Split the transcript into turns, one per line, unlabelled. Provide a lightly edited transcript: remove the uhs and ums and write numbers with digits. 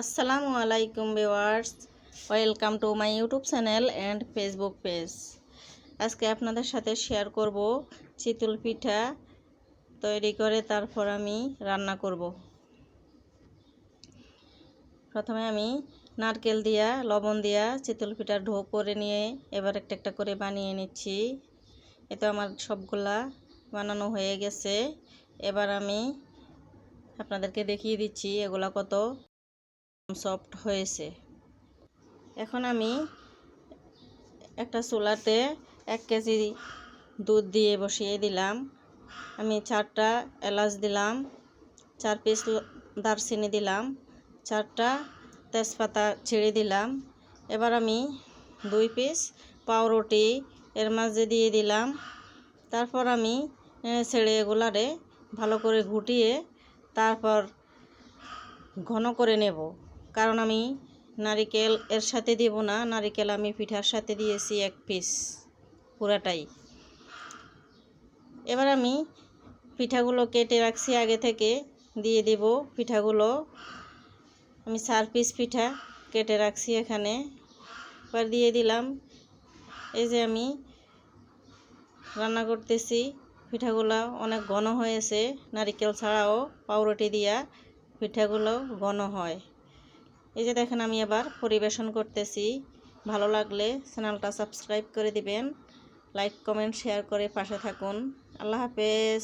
আসসালামু আলাইকুম viewers, welcome to my YouTube channel and Facebook page. আজকে আপনাদের সাথে শেয়ার করব চিতল পিঠা তৈরি করে তারপর আমি রান্না করব। প্রথমে আমি নারকেল দিয়া লবণ দিয়া চিতল পিঠার ডো করে নিয়ে এবার একটা একটা করে বানিয়ে নিচ্ছি। এতে আমার সবগুলা বানানো হয়ে গেছে। এবার আমি আপনাদেরকে দেখিয়ে দিচ্ছি এগুলা কত সফট হয়েছে। এখন আমি একটা চুলাতে 1 কেজি দুধ দিয়ে বসিয়ে দিলাম। আমি 4টা এলাচ দিলাম, 4 পিস দারচিনি দিলাম, 4টা তেজপাতা ছিঁড়ে দিলাম। এবার আমি 2 পিস পাউরুটি এর মাঝে দিয়ে দিলাম। তারপর আমি ছেড়ে এগুলারে ভালো করে ঘুটিয়ে তারপর ঘন করে নেব, কারণ আমি নারিকেল এর সাথে দেব না। নারিকেল আমি পিঠার সাথে দিয়েছি 1 পিস পুরাটাই। এবার আমি পিঠাগুলো কেটে রাখছি আগে থেকে দিয়ে দেব। পিঠাগুলো আমি 4 পিস পিঠা কেটে রাখছি এখানে, এবার দিয়ে দিলাম। এই যে আমি রান্না করতেছি, পিঠাগুলো অনেক ঘন হয়েছে। নারিকেল ছাড়াও পাউরুটি দিয়া পিঠাগুলো ঘন হয়। এই যে দেখেন, আমি এবার পরিবেশন করতেছি। ভালো লাগলে চ্যানেলটা সাবস্ক্রাইব করে দিবেন, লাইক কমেন্ট শেয়ার করে পাশে থাকুন। আল্লাহ হাফেজ।